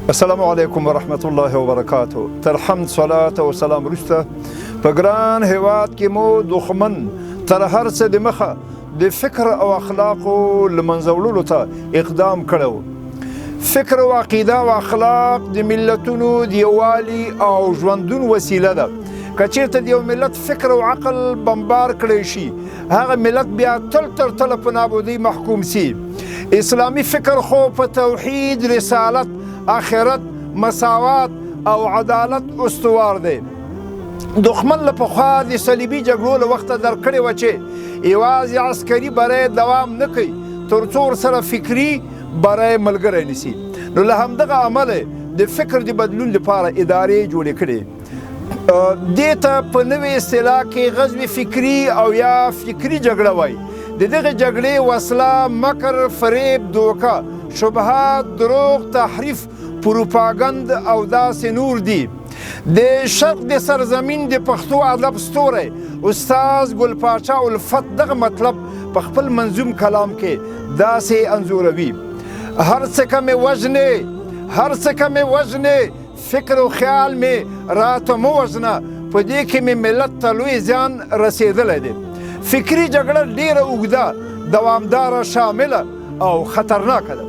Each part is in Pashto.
السلام علیکم ورحمت الله وبرکاتو. تر حمد صلات او سلام وروسته په ګران هیواد کې مو دښمن تر هر څه د مخه د فکر او اخلاقو له منځه وړلو ته اقدام کړی. فکر او عقیده او اخلاق د ملتونو د یووالي او ژوندون وسیله ده. که چېرته د یو ملت فکر او عقل بمبار کړی شي، هغه ملت بیا تل تر تله په نابودۍ محکوم سي. اسلامي فکر خو په توحید، رسالت، آخرت، مساوات او عدالت استوار دی. دښمن له پخوا د صلیبي جګړو له وخته درک کړې وه چې یوازې عسکري بری دوام نه کوي تر څو ورسره فکري بری ملګری نیسي. نو له همدغه امله د فکر د بدلون لپاره ادارې جوړې کړې. دې ته په نوې اصطلاح کې غزو فکري او یا فکري جګړه وایي. د دغه جګړې وسله مکر، فریب، دوکه، شبهات، دروغ، تحریف، پروپاګند او داسې نور دي. د شرق د سرزمین د پښتو ادب ستوری استاذ ګل پاچا الفت دغه مطلب په خپل منظوم کلام کې داسې انځوروي: هر څه که مې وژنې، هر څه که مې وژنې، فکر او خیال مې راته مه وژنه، په دې کې مې ملت ته لوی زیان رسېدلی دی. فکري جګړه ډېره اوږده، دوامداره، شامله او خطرناکه ده.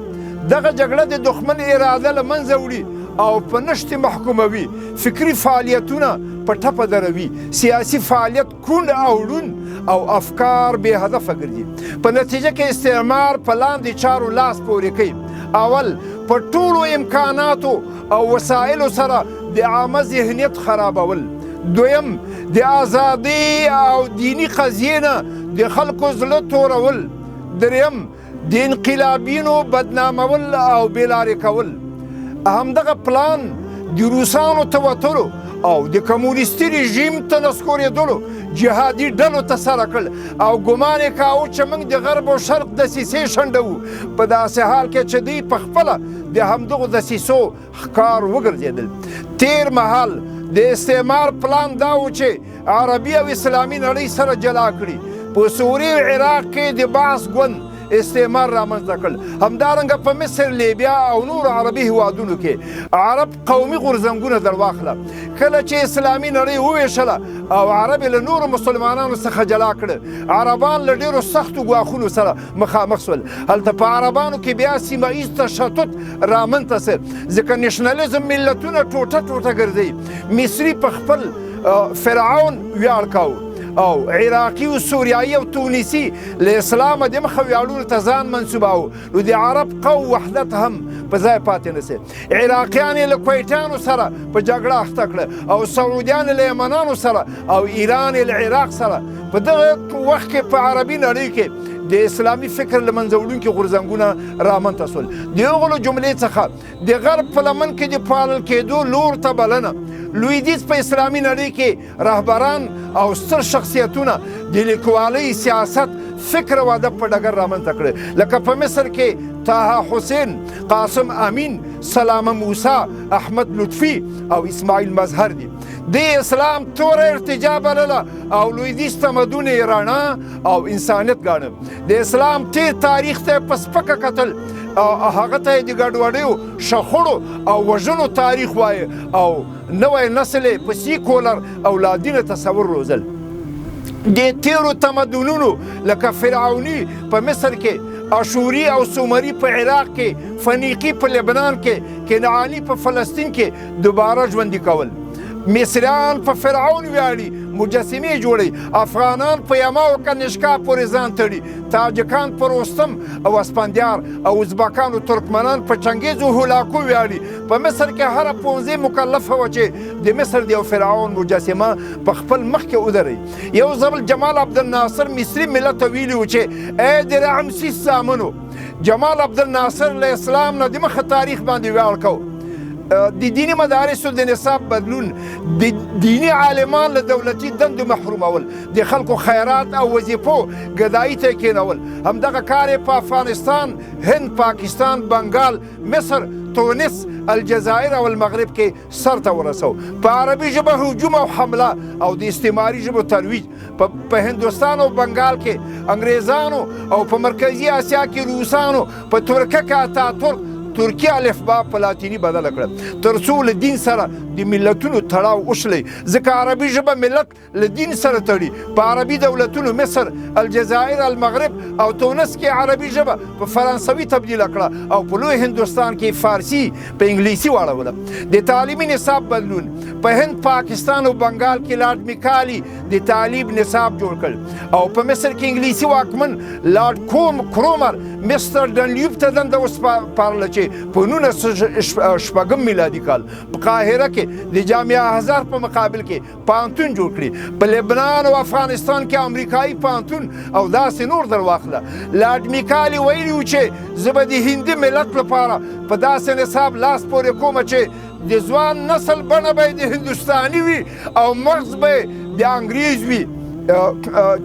دغه جګړه د دښمن اراده له منځه وړي او په نشتې محکوموي. فکري فعالیتونه په ټپه دروي، سیاسي فعالیت کوڼ او ړوند او افکار بې هدفه ګرځي. په نتیجه کې استعمار په لاندې چارو لاس پورې کوي. اول په ټولو امکاناتو او وسایلو سره د عامه ذهنیت خرابول. دویم د ازادۍ او دیني قضیې نه د خلکو زړه تورول. دریم د انقلابینو بدنامول او بېلارې کول. همدغه پلان د روسانو ته وتلو او د کمونیستي رژیم ته نسکورېدلو جهادي ډلو ته سره کړل او ګمان یې کاوه چې موږ د غرب او شرق دسیسې شنډوو، په داسې حال کې چې دوی پخپله د همدغو دسیسو ښکار وګرځېدل. تیر مهال د استعمار پلان دا و چې عربي او اسلامي نړۍ سره جلا کړي. په سوریې او عراق کې د بعث ګوند استعمار رامنځته کړل. همدارنګه په مصر، لیبیا او نورو عربي هیوادونو کې عرب قومي غورځنګونه در واخله. کله چې اسلامي نړۍ وویشله او عرب له نورو مسلمانانو څخه جلا کړه، عربان له ډېرو سختو ګواښونو سره مخامخ شول. هلته په عربانو کې بیا سیمه ایز تشدد رامنځته سو، ځکه نشنلیزم ملتونه ټوټه ټوټه ګرځي. مصري په خپل فرعون ویاړ کاوه او عراقي او سوریایي او تونسي له اسلامه د مخه ویاړونو ته ځان منسوباوه. نو د عرب قوم وحدت هم په ځای پاتې نه سي. عراقیان یې له کویټیانو سره په جګړه اخته کړه او سعودیان له یمنانو سره او ایران یې له عراق سره. په دغه وخت کې په عربي نړۍ کې د اسلامي فکر له منځه وړونکي غورځنګونه رامنځته شول. د هغو له جملې څخه د غرب په لمن کې د پالل کېدو لور ته بلنه. لویدیځ په اسلامي نړۍ کې رهبران او ستر شخصیتونه د لیکوالۍ، سیاست، فکر او ادب په ډګر رامنځته کړه. لکه په مصر کې طه حسین، قاسم امین، سلامه موسی، احمد لطفي او اسماعیل مظهر دي. د اسلام توره ارتجا بلله او لویدیځ تمدن یې رڼا او انسانیت ګاڼه. د اسلام تیر تاریخ ته په سپکه کتل او هغه ته یې د ګډوډیو، شخړو او وژنو تاریخ وایه او نوی نسل یې په سیکولر او لادینه تصور روزل. د تیرو تمدنونو لکه فرعوني په مصر کې، اشوري او سومري په عراق کې، فنیقي په لبنان کې، کنعاني په فلسطین کې دوباره ژوندي کول. مصریان په فرعون ویاړي، مجسمې جوړوي. افغانان په یما او کنشکا پورې ځان تړي. تاجکان په رستم او اسپندیار او ازبکان او ترکمنان په چنګیز او هولاکو ویاړي. په مصر کې هره پونځې مکلفه وه چې د مصر د یو فرعون مجسمه په خپل مخ کې ودروي. یو ځل جمال عبدالناصر مصري ملت ته ویلي و چې ای د رمسیس زامنو، جمال عبدالناصر له اسلام نه د مخه تاریخ باندې ویاړ کو. د دیني مدارسو د نصاب بدلون، د دیني عالمان له دولتي دندو محرومول، د خلکو خیرات او وظیفو ګدایي ته کېنول. همدغه کار یې په افغانستان، هند، پاکستان، بنګال، مصر، تونس، الجزایر او المغرب کې سر ته ورسو. په عربي ژبه هجوم او حمله او د استعماري ژبو ترویج. په هندوستان او بنګال کې انګریزانو او په مرکزي اسیا کې روسانو، په ترکیه کې اتاتورک ترکي الفبا په لاتیني بدله کړه تر څو له دین سره د ملتونو تړاو وشلی ځکه عربي ژبه ملت له دین سره تړي په عربي دولتونو مصر الجزائر المغرب او تونس کې عربي ژبه په فرانسوي تبدیله کړه او په لوی هندوستان کې فارسي په انګلیسي واړوله د تعلیمي نصاب بدلون په هند پاکستان او بنګال کې لارډ میکالي د تعلیم نصاب جوړ کړ او په مصر کې انګلیسي واکمن لارډ کرومر مستر ډنلیوپ ته دنده وسپارله چې په 1906 میلادي کال په قاهره کې د جامعه ازهر په مقابل کې پوهنتون جوړ کړي په لبنان او افغانستان کې امریکایي پوهنتون او داسې نور در واخله لارډ میکالي ویلي و چې زه به د هندي ملت لپاره په داسې نصاب لاس پورې کوم چې د ځوان نسل بڼه به د هندوستاني وي او مغز به د انګریز وي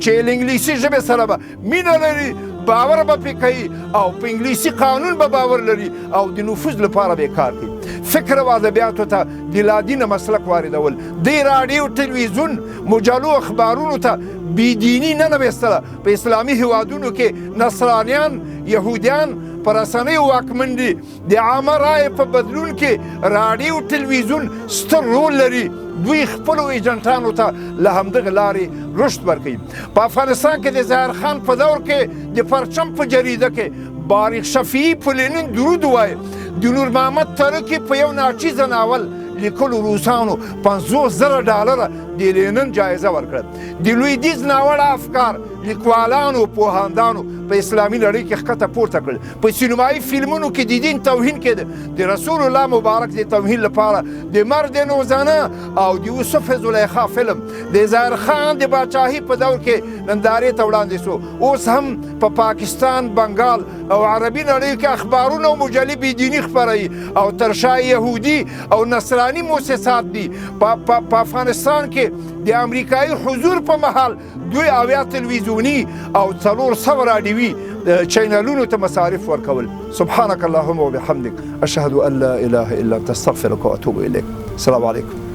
چې له انګلیسي ژبې سره به مینه لري باور به پې کوي او په انګلیسي قانون به باور لري او د نفوذ لپاره به کار کوي فکر او ادبیاتو ته د لادینه مسلک واردول د راډیو تلویزیون مجلو اخبارونو ته بېدیني نه نویستله په اسلامي هیوادونو کې نصرانیان یهودیان په رسنیو واکمن دي د عامه رایې په بدلون کې راډیو تلویزیون ستر رول لري دوی خپلو ایجنټانو ته له همدغه لارې رشد ورکوي په افغانستان کې د ظاهر خان په دور کې د پرچم په جریده کې باریک شفیعي په لینین درود وایي د نور محمد ترکي په یو ناچیزه ناول لیکلو روسانو $50,000 د لینین جایزه ورکړه د لویدیځ ناوړه افکار لیکوالانو پوهاندانو په اسلامي نړۍ کې ښکته پورته کړل په سینمایي فلمونو کې د دین توهین کېده د رسول الله مبارک د توهین لپاره د مرد نوزانه او د یوسف زلیخا فلم د ظاهر خان د باچاهي په دور کې نندارې ته وړاندې سو اوس هم په پاکستان بنګال او عربي نړۍ کې اخبارونه او مجلې بېدیني خپروي او تر شا یهودي او نصراني مؤسسات دي په افغانستان کې د امریکایي حضور په مهال دوی 80 تلویزیوني او 400 راډیوي چینلونو ته مصارف ورکول سبحانك اللهم وبحمدك اشهد ان لا اله الا انت استغفرك واتوب اليك السلام عليكم